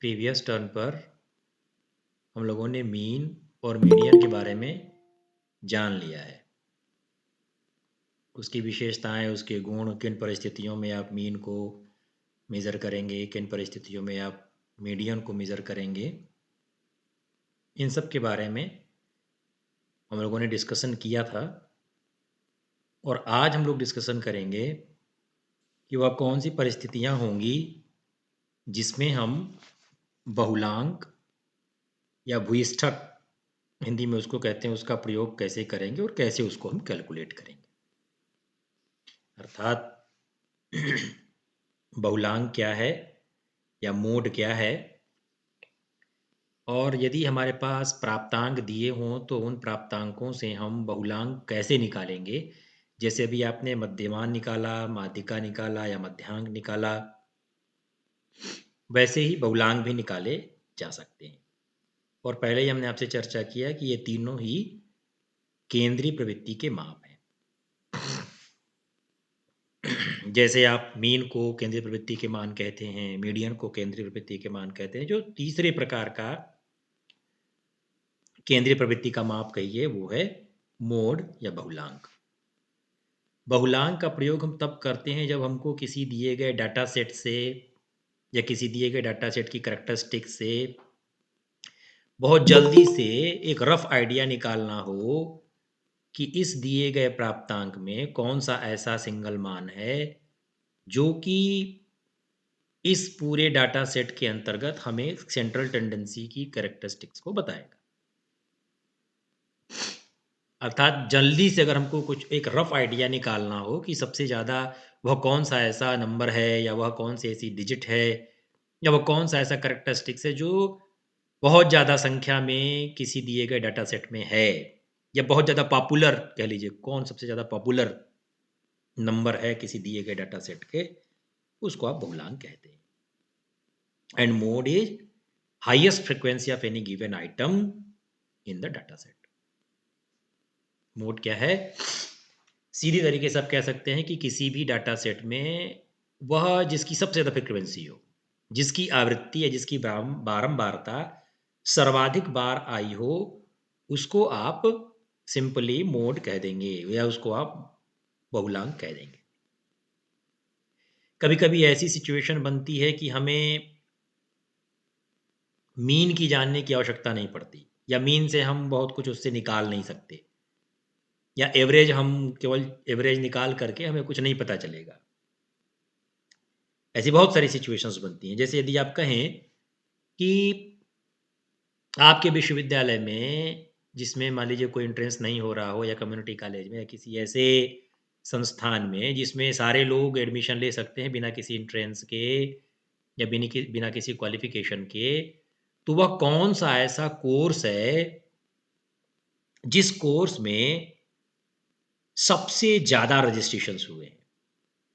Previous turn पर हम लोगों ने मीन और मीडियन के बारे में जान लिया है। उसकी विशेषताएं, उसके गुण, किन परिस्थितियों में आप मीन को मेज़र करेंगे, किन परिस्थितियों में आप मीडियन को मेज़र करेंगे, इन सब के बारे में हम लोगों ने डिस्कशन किया था। और आज हम लोग डिस्कशन करेंगे कि वह कौन सी परिस्थितियां होंगी जिसमें हम बहुलांक या भूयिष्ठक, हिंदी में उसको कहते हैं, उसका प्रयोग कैसे करेंगे और कैसे उसको हम कैलकुलेट करेंगे। अर्थात बहुलांक क्या है या मोड क्या है, और यदि हमारे पास प्राप्तांक दिए हों तो उन प्राप्तांकों से हम बहुलांक कैसे निकालेंगे। जैसे अभी आपने मध्यमान निकाला, माध्यिका निकाला या मध्यांक निकाला, वैसे ही बहुलांक भी निकाले जा सकते हैं। और पहले ही हमने आपसे चर्चा किया कि ये तीनों ही केंद्रीय प्रवृत्ति के माप हैं। जैसे आप मीन को केंद्रीय प्रवृत्ति के मान कहते हैं, मीडियन को केंद्रीय प्रवृत्ति के मान कहते हैं। जो तीसरे प्रकार का केंद्रीय प्रवृत्ति का माप कहिए वो है मोड या बहुलांक। बहुलांक का प्रयोग हम तब करते हैं जब हमको किसी दिए गए डाटा सेट से या किसी दिए गए डाटा सेट की कैरेक्टरिस्टिक से बहुत जल्दी से एक रफ आइडिया निकालना हो कि इस दिए गए प्राप्तांक में कौन सा ऐसा सिंगल मान है जो कि इस पूरे डाटा सेट के अंतर्गत हमें सेंट्रल टेंडेंसी की कैरेक्टरिस्टिक्स को बताएगा। अर्थात जल्दी से अगर हमको कुछ एक रफ आइडिया निकालना हो कि सबसे ज़्यादा वह कौन सा ऐसा नंबर है या वह कौन सी ऐसी डिजिट है या वह कौन सा ऐसा कैरेक्टरिस्टिक्स है जो बहुत ज़्यादा संख्या में किसी दिए गए डाटा सेट में है, या बहुत ज़्यादा पॉपुलर कह लीजिए, कौन सबसे ज़्यादा पॉपुलर नंबर है किसी दिए गए डाटा सेट के, उसको आप बहुलांक कहते हैं। And mode is highest frequency of any given item in the data set. Mode क्या है? सीधी तरीके से आप कह सकते हैं कि किसी भी डाटा सेट में वह जिसकी सबसे ज़्यादा फ्रीक्वेंसी हो, जिसकी आवृत्ति या जिसकी बारंबारता सर्वाधिक बार आई हो, उसको आप सिंपली मोड कह देंगे या उसको आप बहुलांक कह देंगे। कभी कभी ऐसी सिचुएशन बनती है कि हमें मीन की जानने की आवश्यकता नहीं पड़ती, या मीन से हम बहुत कुछ उससे निकाल नहीं सकते, या एवरेज, हम केवल एवरेज निकाल करके हमें कुछ नहीं पता चलेगा। ऐसी बहुत सारी सिचुएशंस बनती हैं। जैसे यदि आप कहें कि आपके विश्वविद्यालय में, जिसमें मान लीजिए कोई एंट्रेंस नहीं हो रहा हो, या कम्युनिटी कॉलेज में या किसी ऐसे संस्थान में जिसमें सारे लोग एडमिशन ले सकते हैं बिना किसी एंट्रेंस के या बिना किसी क्वालिफिकेशन के, तो वह कौन सा ऐसा कोर्स है जिस कोर्स में सबसे ज़्यादा रजिस्ट्रेशंस हुए हैं।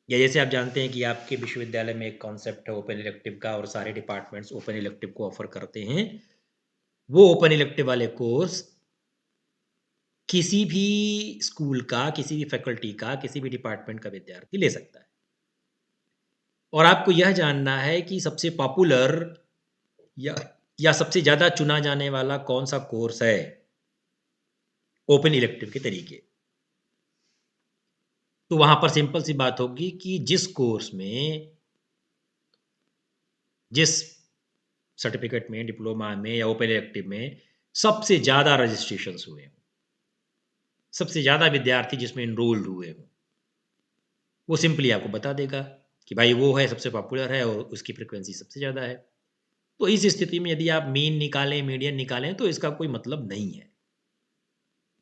या जैसे आप जानते हैं कि आपके विश्वविद्यालय में एक कॉन्सेप्ट है ओपन इलेक्टिव का, और सारे डिपार्टमेंट्स ओपन इलेक्टिव को ऑफर करते हैं। वो ओपन इलेक्टिव वाले कोर्स किसी भी स्कूल का, किसी भी फैकल्टी का, किसी भी डिपार्टमेंट का विद्यार्थी ले सकता है। और आपको यह जानना है कि सबसे पॉपुलर या या सबसे ज़्यादा चुना जाने वाला कौन सा कोर्स है ओपन इलेक्टिव के तरीके। तो वहां पर सिंपल सी बात होगी कि जिस कोर्स में, जिस सर्टिफिकेट में, डिप्लोमा में या ओपन इलेक्टिव में सबसे ज़्यादा रजिस्ट्रेशंस हुए हों, सबसे ज़्यादा विद्यार्थी जिसमें इनरोल्ड हुए हों, वो सिंपली आपको बता देगा कि भाई वो है, सबसे पॉपुलर है और उसकी फ्रिक्वेंसी सबसे ज़्यादा है। तो इस स्थिति में यदि आप मीन निकालें, मीडियन निकालें, तो इसका कोई मतलब नहीं है।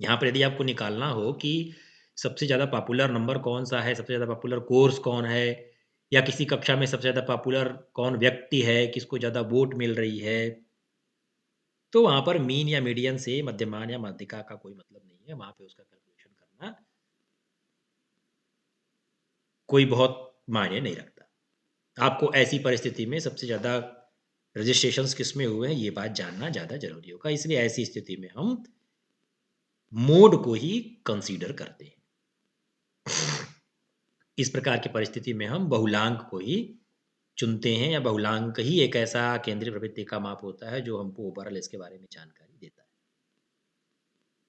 यहाँ पर यदि आपको निकालना हो कि सबसे ज़्यादा पॉपुलर नंबर कौन सा है, सबसे ज़्यादा पॉपुलर कोर्स कौन है, या किसी कक्षा में सबसे ज़्यादा पॉपुलर कौन व्यक्ति है, किसको ज़्यादा वोट मिल रही है, तो वहाँ पर मीन या मीडियन से, मध्यमान या माध्यिका का कोई मतलब नहीं है। वहाँ पे उसका कैलकुलेशन करना कोई बहुत मायने नहीं रखता। आपको ऐसी परिस्थिति में सबसे ज़्यादा रजिस्ट्रेशंस किसमें हुए हैं, ये बात जानना ज़्यादा ज़रूरी होगा। इसलिए ऐसी स्थिति में हम मोड को ही कंसीडर करते हैं। इस प्रकार की परिस्थिति में हम बहुलांक को ही चुनते हैं, या बहुलांक ही एक ऐसा केंद्रीय प्रवृत्ति का माप होता है जो हमको ओवरऑल इसके बारे में जानकारी देता है।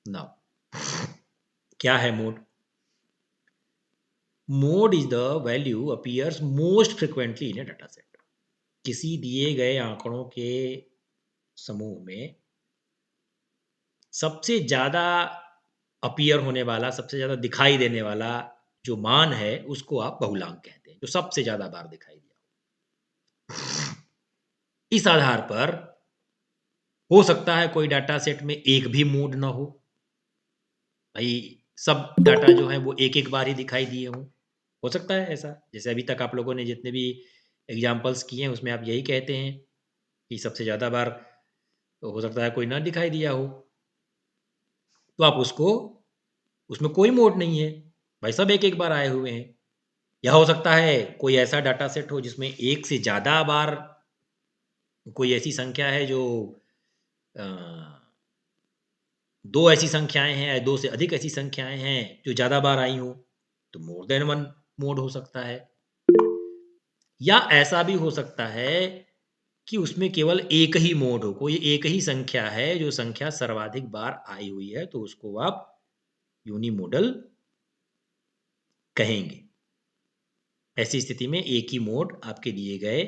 नाउ क्या है mode? Mode is the value appears most frequently in A data set. किसी दिए गए आंकड़ों के समूह में सबसे ज्यादा अपीयर होने वाला, सबसे ज्यादा दिखाई देने वाला जो मान है, उसको आप बहुलांक कहते हैं, जो सबसे ज्यादा बार दिखाई दिया। इस आधार पर हो सकता है कोई डाटा सेट में एक भी मोड ना भाई सब डाटा जो है वो एक एक बार ही दिखाई दिए हों। हो सकता है ऐसा, जैसे अभी तक आप लोगों ने जितने भी एग्जाम्पल्स किए हैं उसमें आप यही कहते हैं कि सबसे ज़्यादा बार हो सकता है कोई ना दिखाई दिया हो, तो आप उसको, उसमें कोई मोड नहीं है भाई, सब एक एक बार आए हुए हैं। या हो सकता है कोई ऐसा डाटा सेट हो जिसमें एक से ज़्यादा बार कोई ऐसी संख्या है जो अ, दो ऐसी संख्याएं हैं या दो से अधिक ऐसी संख्याएं हैं जो ज़्यादा बार आई हों, तो मोर देन वन मोड हो सकता है। या ऐसा भी हो सकता है कि उसमें केवल एक ही मोड हो, कोई एक ही संख्या है जो संख्या सर्वाधिक बार आई हुई है, तो उसको आप यूनिमोडल कहेंगे। ऐसी स्थिति में एक ही मोड आपके दिए गए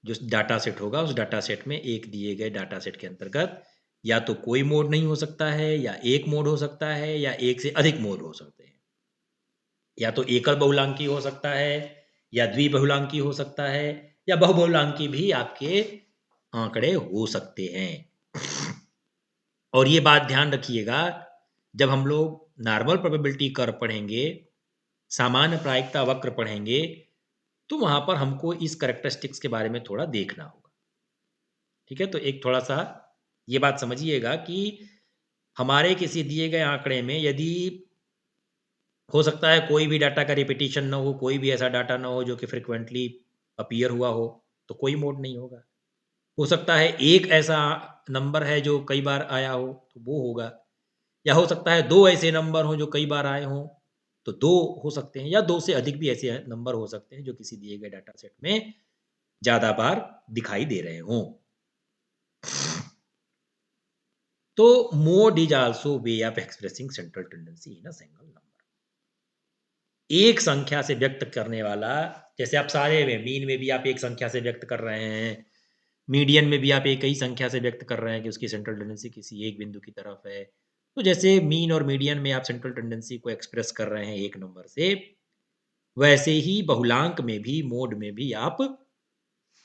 जो डाटा सेट होगा, उस डाटा सेट में एक दिए गए डाटा सेट के अंतर्गत या तो कोई मोड नहीं हो सकता है, या एक मोड हो सकता है, या एक से अधिक मोड हो सकते हैं। या तो एकल बहुलांकी हो सकता है, या द्विबहुलांकी हो सकता है, या बहुबहुलांकी भी आपके आंकड़े हो सकते हैं। और ये बात ध्यान रखिएगा, जब हम लोग नॉर्मल प्रोबेबिलिटी कर्व पढ़ेंगे, सामान्य प्रायिकता वक्र पढ़ेंगे, तो वहां पर हमको इस कैरेक्टरिस्टिक्स के बारे में थोड़ा देखना होगा। ठीक है, तो एक थोड़ा सा ये बात समझिएगा कि हमारे किसी दिए गए आंकड़े में यदि हो सकता है कोई भी डाटा का रिपीटिशन ना हो, कोई भी ऐसा डाटा ना हो जो कि फ्रिक्वेंटली अपीयर हुआ हो, तो कोई मोड नहीं होगा। हो सकता है एक ऐसा नंबर है जो कई बार आया हो, तो वो होगा। या हो सकता है दो ऐसे नंबर हो जो कई बार आए हों, तो दो हो सकते हैं, या दो से अधिक भी ऐसे नंबर हो सकते हैं जो किसी दिए गए डाटा सेट में ज्यादा बार दिखाई दे रहे हों। तो mode is also way of expressing central tendency in a single number. एक संख्या से व्यक्त करने वाला, जैसे आप सारे में मीन में भी आप एक संख्या से व्यक्त कर रहे हैं, मीडियन में भी आप एक ही संख्या से व्यक्त कर रहे हैं कि उसकी सेंट्रल टेंडेंसी किसी एक बिंदु की तरफ है। तो जैसे मीन और मीडियन में आप सेंट्रल टेंडेंसी को एक्सप्रेस कर रहे हैं एक नंबर से, वैसे ही बहुलांक में भी, मोड में भी आप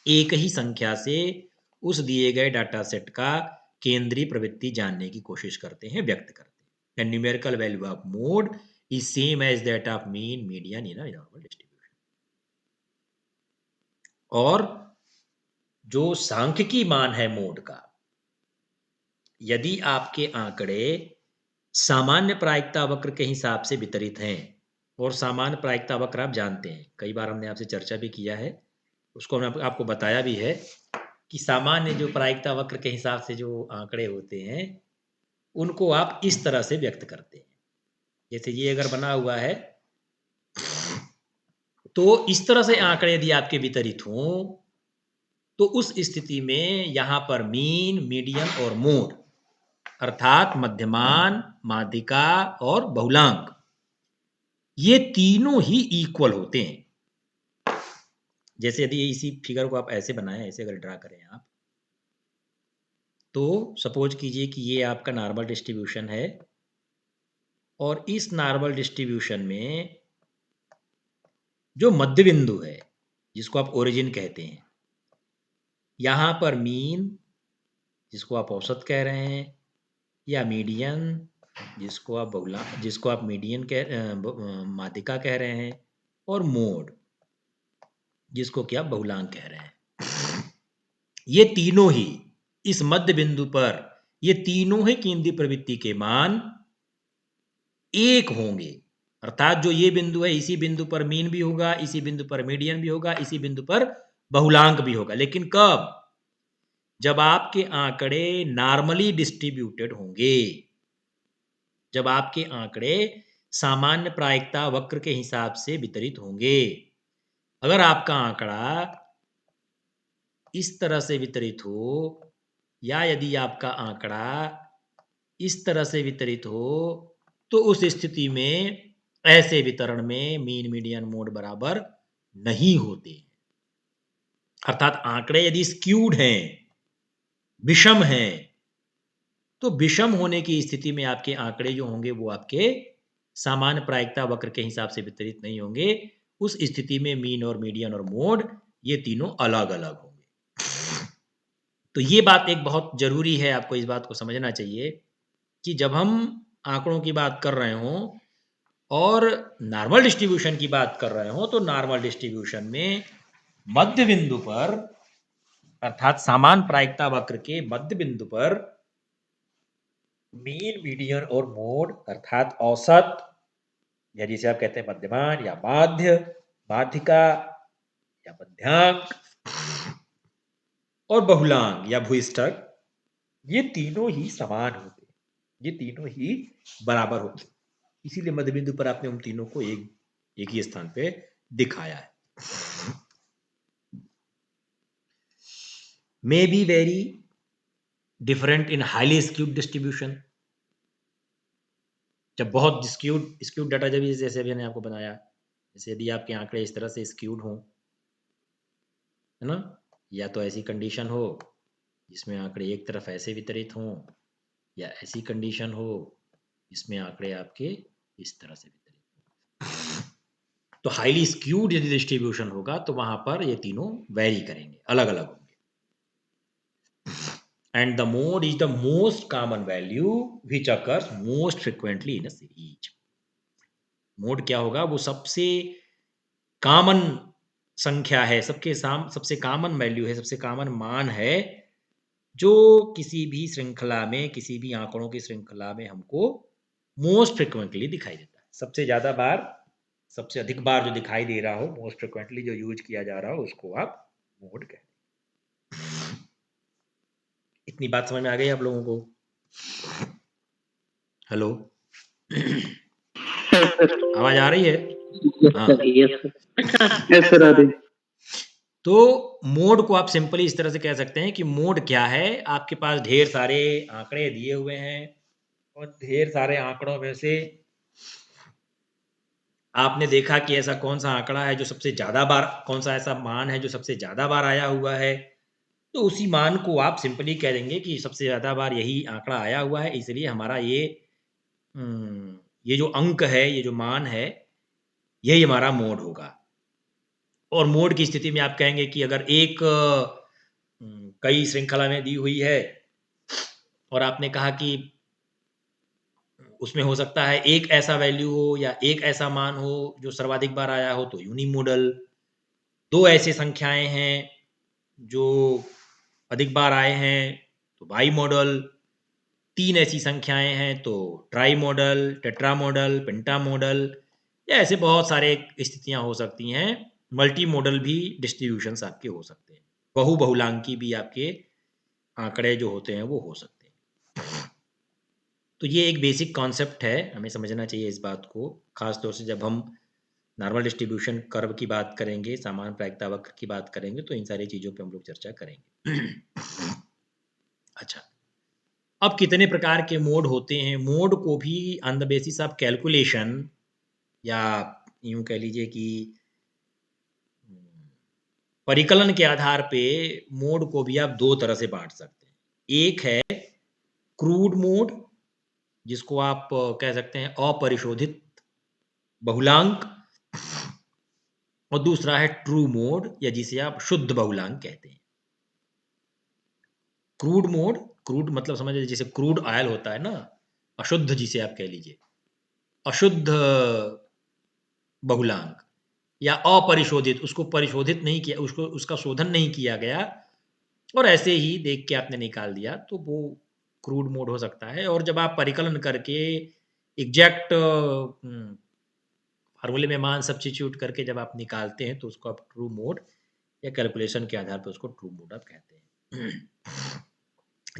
एक ही संख्या से उस दिए गए डाटा सेट का केंद्रीय प्रवृत्ति जानने की कोशिश करते हैं, व्यक्त करते हैं। Numerical value of mode is same as that of mean, median in a normal distribution. और जो सांख्यिकी मान है मोड का, यदि आपके आंकड़े सामान्य प्रायिकता वक्र के हिसाब से वितरित हैं, और सामान्य प्रायिकता वक्र आप जानते हैं, कई बार हमने आपसे चर्चा भी किया है, उसको हमने आपको बताया भी है कि सामान्य जो प्रायिकता वक्र के हिसाब से जो आंकड़े होते हैं, उनको आप इस तरह से व्यक्त करते हैं। जैसे ये अगर बना हुआ है, तो इस तरह से आंकड़े यदि आपके वितरित हों, तो उस स्थिति में यहां पर मीन, मीडियन और मोड, अर्थात मध्यमान, माध्यिका और बहुलांक, ये तीनों ही इक्वल होते हैं। जैसे यदि इसी फिगर को आप ऐसे बनाएं, ऐसे अगर ड्रा करें आप, तो सपोज कीजिए कि ये आपका नॉर्मल डिस्ट्रीब्यूशन है, और इस नॉर्मल डिस्ट्रीब्यूशन में जो मध्य बिंदु है, जिसको आप ओरिजिन कहते हैं, यहां पर मीन, जिसको आप औसत कह रहे हैं, या मीडियन, जिसको आप मीडियन माध्यिका कह रहे हैं, और मोड, जिसको कि आप बहुलांक कह रहे हैं, ये तीनों ही इस मध्य बिंदु पर, ये तीनों ही केंद्रीय प्रवृत्ति के मान एक होंगे। अर्थात जो ये बिंदु है, इसी बिंदु पर मीन भी होगा, इसी बिंदु पर मीडियन भी होगा, इसी बिंदु पर बहुलांक भी होगा। लेकिन कब? जब आपके आंकड़े नॉर्मली डिस्ट्रीब्यूटेड होंगे, जब आपके आंकड़े सामान्य प्रायिकता वक्र के हिसाब से वितरित होंगे। अगर आपका आंकड़ा इस तरह से वितरित हो, या यदि आपका आंकड़ा इस तरह से वितरित हो, तो उस स्थिति में ऐसे वितरण में मीन मीडियन मोड बराबर नहीं होते। अर्थात आंकड़े यदि स्क्यूड हैं, विषम हैं, तो विषम होने की स्थिति में आपके आंकड़े जो होंगे वो आपके सामान्य प्रायिकता वक्र के हिसाब से वितरित नहीं होंगे। उस स्थिति में मीन और मीडियन और मोड ये तीनों अलग अलग होंगे। तो ये बात एक बहुत जरूरी है, आपको इस बात को समझना चाहिए कि जब हम आंकड़ों की बात कर रहे हों और नॉर्मल डिस्ट्रीब्यूशन की बात कर रहे हो, तो नॉर्मल डिस्ट्रीब्यूशन में मध्य बिंदु पर, अर्थात सामान्य प्रायिकता वक्र के मध्य बिंदु पर मीन मीडियन और मोड अर्थात औसत, या जिसे आप कहते हैं मध्यमान या माध्य, माध्यिका या मध्यांक और बहुलांक या भूइष्ठक, ये तीनों ही समान होते हैं, ये तीनों ही बराबर होते हैं। इसीलिए मध्य बिंदु पर आपने उन तीनों को एक ही स्थान पे दिखाया है। May be very different in highly skewed distribution. जब बहुत स्क्यूड डाटा, जब जैसे अभी मैंने आपको बनाया, जैसे यदि आपके आंकड़े इस तरह से स्क्यूड हों, है ना, या तो ऐसी कंडीशन हो जिसमें आंकड़े एक तरफ ऐसे वितरित हों, या ऐसी कंडीशन हो जिसमें आंकड़े आपके इस तरह से वितरित हों। तो हाईली स्क्यूड यदि डिस्ट्रीब्यूशन होगा तो वहां पर ये तीनों वेरी करेंगे, अलग अलग होंगे। And the mode is the most common value which occurs most frequently in a series. Mode क्या होगा? वो सबसे कॉमन संख्या है, सबसे कॉमन वैल्यू है, सबसे कॉमन मान है, जो किसी भी श्रृंखला में, किसी भी आंकड़ों की श्रृंखला में हमको मोस्ट फ्रिक्वेंटली दिखाई देता है। सबसे ज्यादा बार, सबसे अधिक बार जो दिखाई दे रहा हो, मोस्ट फ्रिक्वेंटली जो यूज किया जा रहा हो, उसको आप मोड कहते हैं। इतनी बात समझ में आ गई आप लोगों को? हेलो, आवाज आ रही है? हाँ। तो मोड को आप सिंपली इस तरह से कह सकते हैं कि मोड क्या है? आपके पास ढेर सारे आंकड़े दिए हुए हैं और ढेर सारे आंकड़ों में से आपने देखा कि ऐसा कौन सा आंकड़ा है जो सबसे ज्यादा बार, कौन सा ऐसा मान है जो सबसे ज्यादा बार आया हुआ है, तो उसी मान को आप सिंपली कह देंगे कि सबसे ज्यादा बार यही आंकड़ा आया हुआ है, इसलिए हमारा ये जो अंक है, ये जो मान है, यही हमारा मोड होगा। और मोड की स्थिति में आप कहेंगे कि अगर एक कई श्रृंखला में दी हुई है और आपने कहा कि उसमें हो सकता है एक ऐसा वैल्यू हो या एक ऐसा मान हो जो सर्वाधिक बार आया हो, तो यूनिमोडल। दो ऐसी संख्याएं हैं जो अधिक बार आए हैं, तो बाई मॉडल। तीन ऐसी संख्याएं हैं तो ट्राई मॉडल, टेट्रा मॉडल, पेंटा मॉडल, या ऐसे बहुत सारे स्थितियां हो सकती हैं। मल्टी मॉडल भी डिस्ट्रीब्यूशंस आपके हो सकते हैं, बहुलांकी भी आपके आंकड़े जो होते हैं वो हो सकते हैं। तो ये एक बेसिक कॉन्सेप्ट है, हमें समझना चाहिए इस बात को, खास तौर से जब हम नॉर्मल डिस्ट्रीब्यूशन कर्व की बात करेंगे, सामान्य प्रायिकता वक्र की बात करेंगे, तो इन सारी चीज़ों पे हम लोग चर्चा करेंगे। अच्छा, अब कितने प्रकार के मोड होते हैं? मोड को भी on the basis of calculation, या यूं कह लीजिए कि परिकलन के आधार पे मोड को भी आप दो तरह से बांट सकते हैं। एक है क्रूड मोड, जिसको आप कह सकते हैं अपरिशोधित बहुलांक, और दूसरा है ट्रू मोड, या जिसे आप शुद्ध बहुलांक कहते हैं। क्रूड मोड, क्रूड मतलब समझ लीजिए जैसे क्रूड ऑयल होता है ना, अशुद्ध जिसे आप कह लीजिए, अशुद्ध बहुलांक, या अपरिशोधित, उसको परिशोधित नहीं किया, उसको उसका शोधन नहीं किया गया और ऐसे ही देख के आपने निकाल दिया, तो वो क्रूड मोड हो सकता है। और जब आप परिकलन करके एग्जैक्ट फार्मूले में मान सब्स्टिट्यूट करके जब आप निकालते हैं, तो उसको आप ट्रू मोड, या कैलकुलेशन के आधार पर उसको ट्रू मोड आप कहते हैं।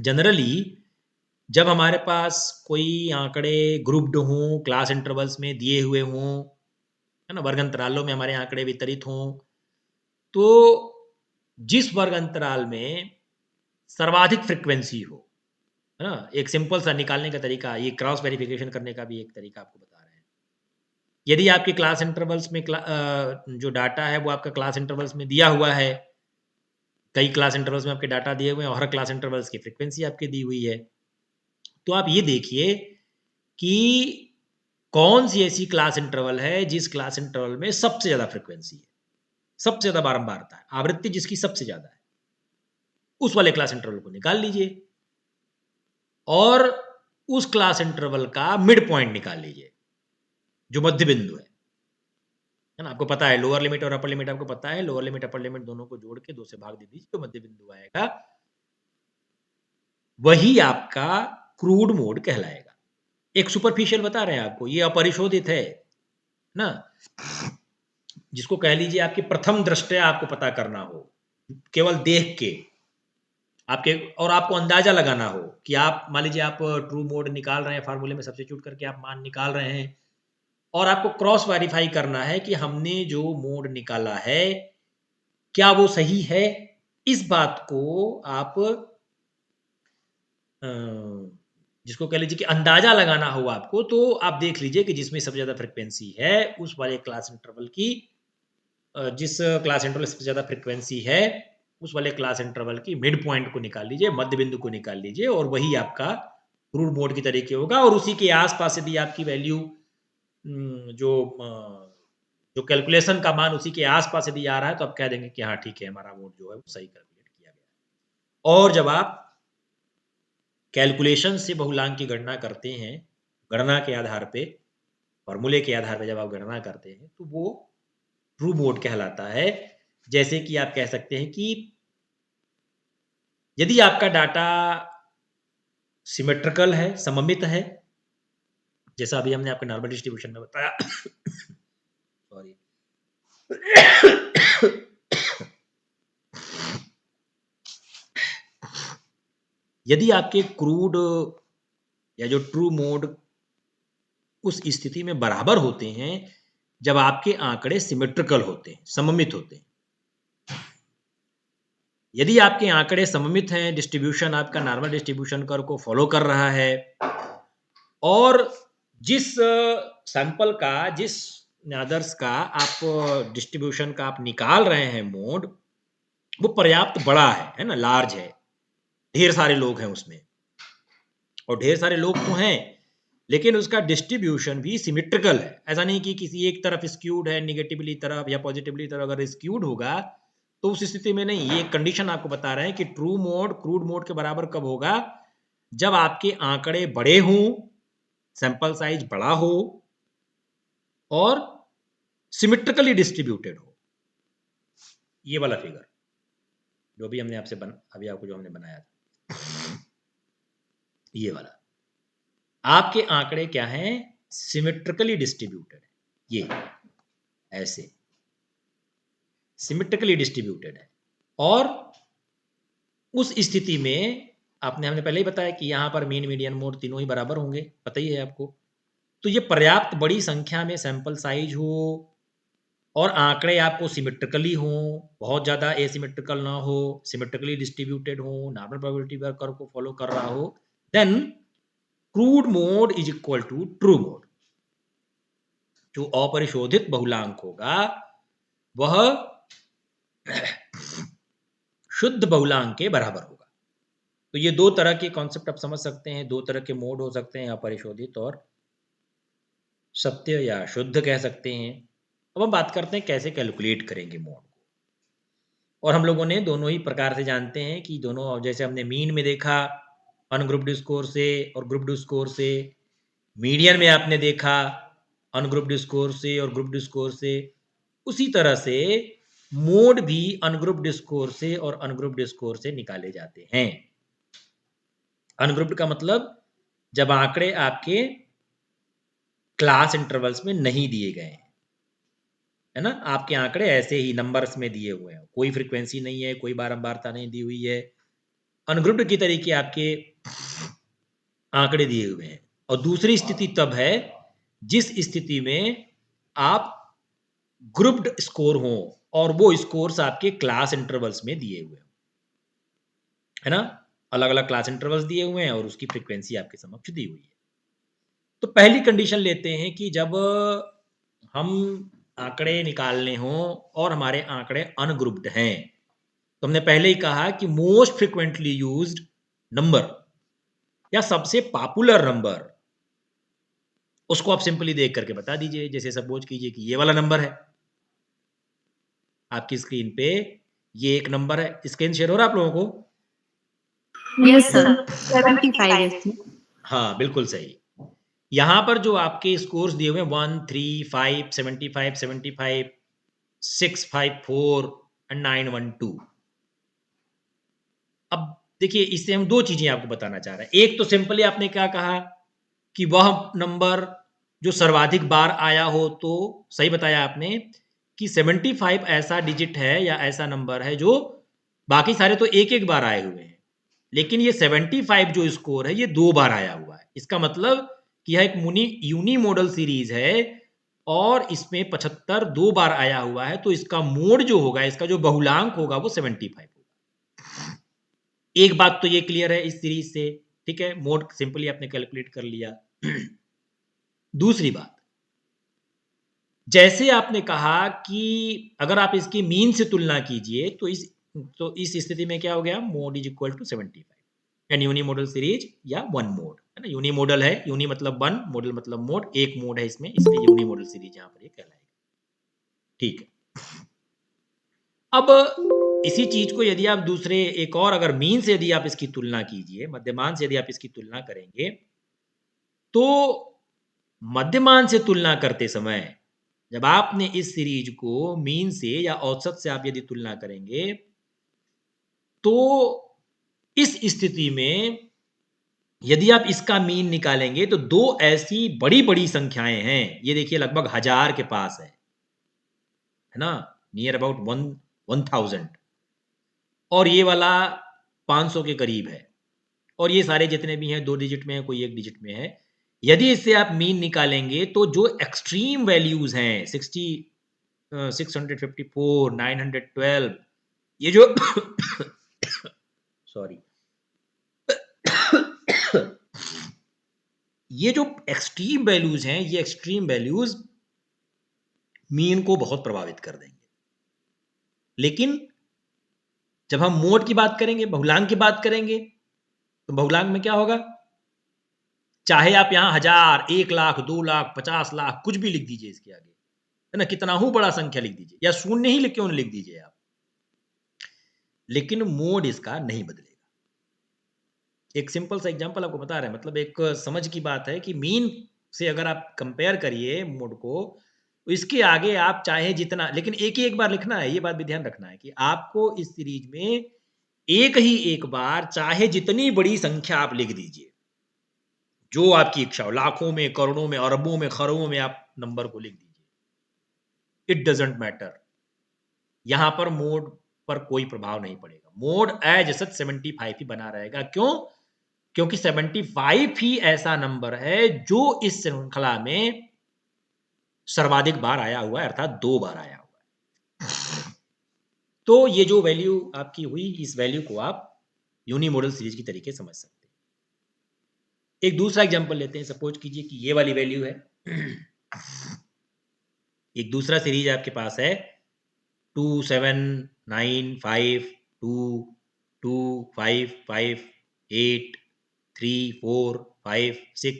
जनरली जब हमारे पास कोई आंकड़े ग्रुप्ड हों, क्लास इंटरवल्स में दिए हुए हों, है ना, वर्ग अंतरालों में हमारे आंकड़े वितरित हों, तो जिस वर्ग अंतराल में सर्वाधिक फ्रीक्वेंसी हो, है ना? एक सिंपल सा निकालने का तरीका, ये क्रॉस वेरिफिकेशन करने का भी एक तरीका आपको बता रहे हैं। यदि आपके क्लास इंटरवल्स में जो डाटा है वो आपका क्लास इंटरवल्स में दिया हुआ है, कई क्लास इंटरवल्स में आपके डाटा दिए हुए हैं और हर क्लास इंटरवल्स की फ्रीक्वेंसी आपकी दी हुई है। तो आप ये देखिए कि कौन-सी ऐसी क्लास इंटरवल है जिस क्लास इंटरवल में सबसे ज़्यादा फ्रीक्वेंसी है, सबसे ज़्यादा बारंबारता है, आवृत्ति जिसकी सबसे ज़्यादा है, उस वाले क्लास इंटरवल को निकाल लीजिए और उस क्लास इंटरवल का मिड पॉइंट निकाल लीजिए, जो मध्य बिंदु है ना? आपको पता है लोअर लिमिट और अपर लिमिट आपको पता है, लोअर लिमिट, अपर लिमिट दोनों को जोड़ के 2 से भाग दे दीजिए, तो मध्य बिंदु आएगा, वही आपका क्रूड मोड कहलाएगा। एक सुपरफिशियल बता रहे हैं आपको, ये अपरिशोधित है ना? जिसको कह लीजिए आपकी प्रथम दृष्टया आपको पता करना हो, केवल देख के आपके और आपको अंदाजा लगाना हो कि आप मान लीजिए आप ट्रू मोड निकाल रहे हैं, फार्मूले में सब्स्टिट्यूट करके आप मान निकाल रहे हैं और आपको क्रॉस वेरीफाई करना है कि हमने जो मोड निकाला है, क्या वो सही है? इस बात को आप अ, जिसको कह लीजिए कि अंदाजा लगाना हो आपको, तो आप देख लीजिए कि जिसमें सबसे ज़्यादा फ्रीक्वेंसी है, उस वाले क्लास इंटरवल की जिस क्लास इंटरवल सबसे ज़्यादा फ्रीक्वेंसी है, उस वाले क्लास इंटरवल की मिड पॉइंट को निकाल लीजिए, मध्य बिंदु को निकाल लीजिए और वही आपका क्रूड मोड की तरीके होगा और उसी के आस-पास यदि आपकी वैल्यू जो कैलकुलेशन का मान उसी के आस-पास यदि आ रहा है, तो आप कह देंगे कि हाँ, ठीक है, हमारा मोड जो है वो सही कैलकुलेट किया गया है। और जब आप कैलकुलेशन से बहुलांक की गणना करते हैं, गणना के आधार पे, फॉर्मूले के आधार पे जब आप गणना करते हैं, तो वो ट्रू मोड कहलाता है। जैसे कि आप कह सकते हैं कि यदि आपका डाटा सिमेट्रिकल है, सममित है, जैसा अभी हमने आपके नॉर्मल डिस्ट्रीब्यूशन में बताया सॉरी यदि आपके क्रूड या जो ट्रू मोड उस स्थिति में बराबर होते हैं, जब आपके आंकड़े सिमेट्रिकल होते हैं, सममित होते हैं। यदि आपके आंकड़े सममित हैं, डिस्ट्रीब्यूशन आपका नॉर्मल डिस्ट्रीब्यूशन कर्व को फॉलो कर रहा है और जिस सैंपल का, जिस आदर्श का आप डिस्ट्रीब्यूशन का आप निकाल रहे हैं मोड, वो पर्याप्त बड़ा है ना? लार्ज है, ढेर सारे लोग हैं उसमें और ढेर सारे लोग तो हैं, लेकिन उसका डिस्ट्रीब्यूशन भी सिमेट्रिकल है। ऐसा नहीं कि किसी एक तरफ स्क्यूड है, नेगेटिवली तरफ या पॉजिटिवली तरफ अगर स्क्यूड होगा, तो उस स्थिति में नहीं। ये कंडीशन आपको बता रहे हैं कि ट्रू मोड क्रूड मोड के बराबर कब होगा? जब आपके आंकड़े बड़े हों, सैंपल साइज बड़ा हो और सिमेट्रिकली डिस्ट्रीब्यूटेड हो। ये वाला फिगर जो भी हमने आपसे अभी आपको जो हमने बनाया था, ये वाला आपके आंकड़े क्या हैं? सिमेट्रिकली डिस्ट्रीब्यूटेड है, ये ऐसे सिमेट्रिकली डिस्ट्रीब्यूटेड है और उस स्थिति में हमने पहले ही बताया कि यहाँ पर मीन, मीडियन, मोड तीनों ही बराबर होंगे, पता ही है आपको। तो ये पर्याप्त बड़ी संख्या में सैंपल साइज हो और आंकड़े आपको सिमेट्रिकली हों, बहुत ज़्यादा एसिमेट्रिकल ना हो, सिमेट्रिकली डिस्ट्रीब्यूटेड हो, नॉर्मल प्रोबेबिलिटी कर्व को फॉलो कर रहा हो, then crude mode is equal to true mode. जो अपरिशोधित बहुलांक होगा वह शुद्ध बहुलांक के बराबर होगा। तो ये दो तरह के कॉन्सेप्ट आप समझ सकते हैं, दो तरह के मोड हो सकते हैं, अपरिशोधित और सत्य या शुद्ध कह सकते हैं। अब हम बात करते हैं कैसे कैलकुलेट करेंगे मोड को। और हम लोगों ने दोनों ही प्रकार से जानते हैं कि दोनों, जैसे हमने मीन में देखा अनग्रुप्ड स्कोर से और ग्रुप्ड स्कोर से, मीडियन में आपने देखा अनग्रुप्ड स्कोर से और ग्रुप्ड स्कोर से, उसी तरह से मोड भी अनग्रुप्ड स्कोर से और अनग्रुप्ड स्कोर से निकाले जाते हैं। अनग्रुप्ड का मतलब जब आंकड़े आपके क्लास इंटरवल्स में नहीं दिए गए हैं, है ना? आपके आंकड़े ऐसे ही नंबर्स में दिए हुए हैं, कोई फ्रीक्वेंसी नहीं है, कोई बारंबारता नहीं दी हुई है। अनग्रुप्ड की तरीके आपके आंकड़े दिए हुए हैं और दूसरी स्थिति तब है जिस स्थिति में आप ग्रुप्ड स्कोर हो और वो स्कोर्स आपके क्लास इंटरवल्स में दिए हुए हैं, है ना? अलग-अलग क्लास इंटरवल्स दिए हुए हैं और उसकी फ्रीक्वेंसी आपके समक्ष दी हुई है। तो पहली कंडीशन लेते हैं कि जब हम आंकड़े निकालने हों और हमारे आंकड़े अनग्रुप्ड हैं, तो हमने पहले ही कहा कि मोस्ट फ्रीक्वेंटली यूज्ड नंबर या सबसे पॉपुलर नंबर, उसको आप सिंपली देख करके बता दीजिए। जैसे सपोज कीजिए कि ये वाला नंबर है आपकी स्क्रीन पे, ये एक नंबर है। स्क्रीन शेयर हो रहा है आप लोगों को? यस सर, 75 इसमें। हाँ, बिल्कुल सही। यहाँ पर जो आपके स्कोर्स दिए हुए हैं 1, 3, 5, 75, 75, 6, 5, 4 एंड 9, 1, 2। अब देखिए, इससे हम 2 चीज़ें आपको बताना चाह रहे हैं। एक तो सिंपली आपने क्या कहा कि वह नंबर जो सर्वाधिक बार आया हो, तो सही बताया आपने कि 75 ऐसा डिजिट है या ऐसा नंबर है जो बाकी सारे तो एक-एक बार आए हुए हैं। लेकिन ये 75 जो स्कोर है, ये 2 बार आया हुआ है। इसका मतलब कि यह एक यूनी मॉडल सीरीज़ है और इसमें 75 2 बार आया हुआ है, तो इसका मोड जो होगा, इसका जो बहुलांक होगा, वो 75 होगा। एक बात तो ये क्लियर है इस सीरीज़ से, ठीक है? मोड सिंपली आपने कैलकुलेट कर लिया। दूसरी बात, जैसे आपने कहा कि अगर आप इसकी मीन से तुलना कीजिए, तो इस स्थिति में क्या हो गया? Mode is equal to 75 and unimodal series या वन मोड, है ना? यूनी मॉडल है, यूनी मतलब वन, मॉडल मतलब मोड, एक मोड है इसमें, इसलिए यूनी मॉडल सीरीज यहाँ पर ये कहलाएगा। ठीक है। अब इसी चीज को यदि आप दूसरे एक और अगर मीन से यदि आप इसकी तुलना कीजिए, मध्यमान से यदि आप इसकी तुलना करेंगे, तो मध्यमान से तुलना करते समय जब आपने इस सीरीज को मीन से या औसत से आप यदि तुलना करेंगे, तो इस स्थिति में यदि आप इसका मीन निकालेंगे तो 2 ऐसी बड़ी-बड़ी संख्याएँ हैं, ये देखिए लगभग 1000 के पास है ना? नियर अबाउट 1000 और ये वाला 500 के करीब है और ये सारे जितने भी हैं 2 डिजिट में है, कोई 1 डिजिट में है। यदि इससे आप मीन निकालेंगे तो जो एक्सट्रीम वैल्यूज़ हैं 654, 912, ये जो सॉरी ये जो एक्सट्रीम वैल्यूज़ हैं, ये एक्सट्रीम वैल्यूज़ मीन को बहुत प्रभावित कर देंगे। लेकिन जब हम मोड की बात करेंगे, बहुलांक की बात करेंगे, तो बहुलांक में क्या होगा? चाहे आप यहाँ 1000, 1 लाख, 2 लाख, 50 लाख कुछ भी लिख दीजिए इसके आगे, है ना? कितना ही बड़ा संख्या लिख दीजिए या शून्य ही क्यों लिख दीजिए आप। लेकिन मोड इसका नहीं बदलेगा। एक सिंपल सा एग्जांपल आपको बता रहे हैं, मतलब एक समझ की बात है कि मीन से अगर आप कंपेयर करिए मोड को, तो इसके आगे आप चाहे जितना, लेकिन एक ही एक बार लिखना है, ये बात भी ध्यान रखना है कि आपको इस सीरीज में एक ही एक बार चाहे जितनी बड़ी संख्या आप लिख दीजिए, जो आपकी इच्छा हो, लाखों में, करोड़ों में, अरबों में, खरबों में आप नंबर को लिख दीजिए, इट डजंट मैटर। यहां पर मोड पर कोई प्रभाव नहीं पड़ेगा। मोड एज सच 75 ही बना रहेगा। क्यों? क्योंकि 75 ही ऐसा नंबर है जो इस श्रृंखला में सर्वाधिक बार आया हुआ है, अर्थात 2 बार आया हुआ है। तो ये जो वैल्यू आपकी हुई, इस वैल्यू को आप यूनी मॉडल सीरीज की तरीके समझ सकते हैं। एक दूसरा एग्जांपल लेते हैं। सपोज कीजिए कि ये वाली वैल्यू है। एक दूसरा सीरीज आपके पास है 2 7 9 5 2 2 5 5 8 3 4 5 6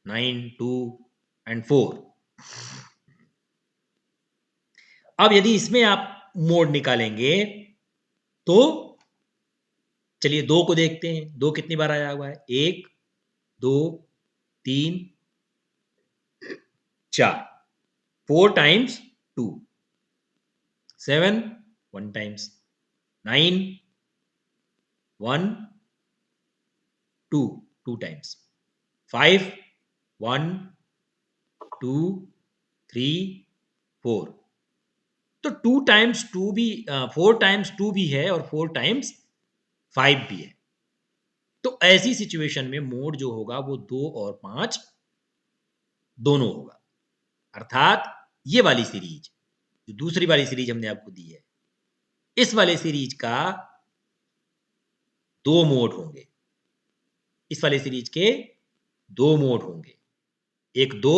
9 2 एंड 4। अब यदि इसमें आप मोड निकालेंगे तो चलिए 2 को देखते हैं। 2 कितनी बार आया हुआ है? 1 2 3 4, 4 टाइम्स 2, 7 1 टाइम्स, 9 1 2 2 टाइम्स, 5 1 2 3 4। तो 2 टाइम्स 2 भी 4 टाइम्स 2 भी है और 4 टाइम्स 5 भी है। तो ऐसी सिचुएशन में मोड जो होगा वो 2 और 5 दोनों होगा। अर्थात ये वाली सीरीज जो दूसरी वाली सीरीज हमने आपको दी है, इस वाले सीरीज का 2 मोड होंगे। इस वाले सीरीज के 2 मोड होंगे, एक 2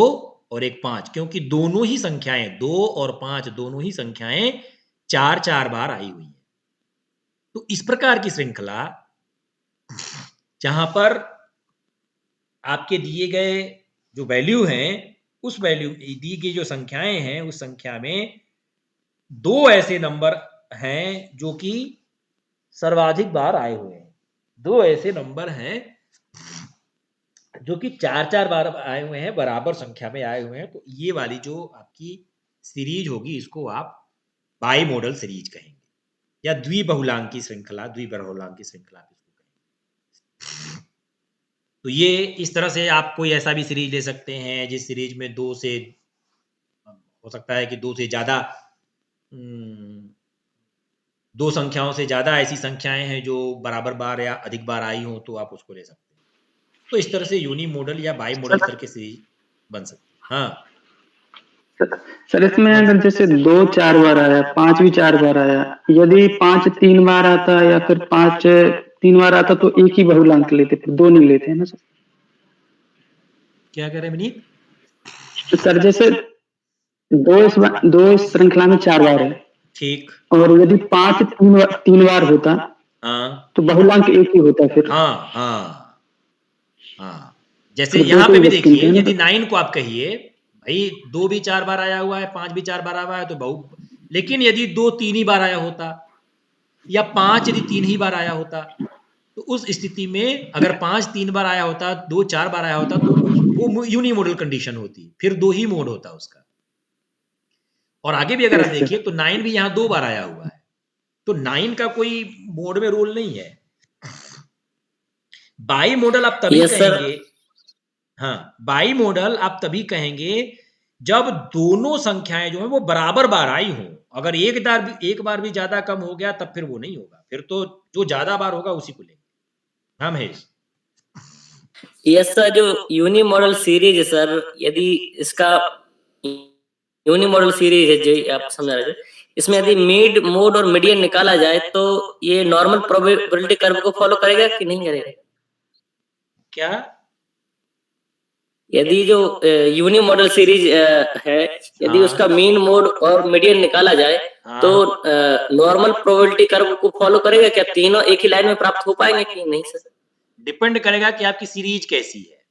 और एक 5, क्योंकि दोनों ही संख्याएं 2 और 5 दोनों ही संख्याएं 4-4 बार आई हुई हैं। तो इस प्रकार की श्रृंखला जहां पर आपके दिए गए जो वैल्यू हैं, उस वैल्यू दी गई जो संख्याएं हैं, उस संख्या में 2 ऐसे नंबर हैं जो कि सर्वाधिक बार आए हुए हैं, 2 ऐसे नंबर हैं जो कि 4-4 बार आए हुए हैं, बराबर संख्या में आए हुए हैं। तो ये वाली जो आपकी सीरीज होगी, इसको आप बाई मॉडल सीरीज कहेंगे, या द्विबहुलांकी श्रृंखला, द्विबहुलांकी श्रृंखला आप इसको कहेंगे। तो ये इस तरह से आप कोई ऐसा भी सीरीज ले सकते हैं जिस सीरीज में 2 से हो सकता है कि 2 से ज़्यादा 2 संख्याओं से ज़्यादा ऐसी संख्याएं हैं जो बराबर बार या अधिक बार आई हों, तो आप उसको ले सकते हैं। तो इस तरह से यूनी मॉडल या बाई मॉडल करके सीरीज बन सकती है। हाँ सर, इसमें अगर जैसे 2 4 बार आया, 5 भी 4 बार आया, यदि 5 3 बार आता या फिर 5 3 बार आता तो एक ही बहुलांक लेते, फिर 2 नहीं लेते, है ना सर? क्या कह रहे हैं विनीत? तो सर जैसे 2 इस श्रृंखला में 4 बार है, ठीक, और यदि 5 3 बार होता, हाँ, तो बहुलांक एक ही होता फिर। हाँ हाँ हाँ, जैसे तो यहाँ पे भी बस देखिए, गिनते हैं ना यदि सर। 9 को आप कहिए भाई 2 भी 4 बार आया हुआ है, 5 भी 4 बार आया हुआ है, तो बहु, लेकिन यदि 2 3 ही बार आया होता, या 5 यदि 3 ही बार आया होता, तो उस स्थिति में अगर 5 3 बार आया होता, 2 4 बार आया होता, तो वो यूनिमोडल कंडीशन होती, फिर 2 ही मोड होता उसका। और आगे भी अगर आप देखिए तो 9 भी यहाँ 2 बार आया हुआ है, तो 9 का कोई मोड में रोल नहीं है। बाई मॉडल आप तभी कहेंगे, हाँ, बाई मॉडल आप तभी कहेंगे जब दोनों संख्याएं जो है वो बराबर बार आई हो। अगर एक बार भी ज्यादा कम हो गया तब फिर वो नहीं होगा, फिर तो जो ज्यादा बार होगा उसी को लेंगे। हाँ महेश। यस सर, जो यूनी मॉडल सीरीज है सर, यदि इसका यूनी मॉडल सीरीज है जो आप समझा रहे थे, इसमें यदि मिड मोड और मीडियन निकाला जाए तो ये नॉर्मल प्रोबेबिलिटी कर्व को फॉलो करेगा कि नहीं करेगा? क्या? यदि जो यूनी मॉडल सीरीज है, यदि उसका मीन मोड और मीडियन निकाला जाए तो नॉर्मल प्रोबेबिलिटी कर्व को फॉलो करेगा क्या? तीनों एक ही लाइन में प्राप्त हो पाएंगे कि नहीं सर? डिपेंड करेगा कि आपकी सीरीज कैसी है।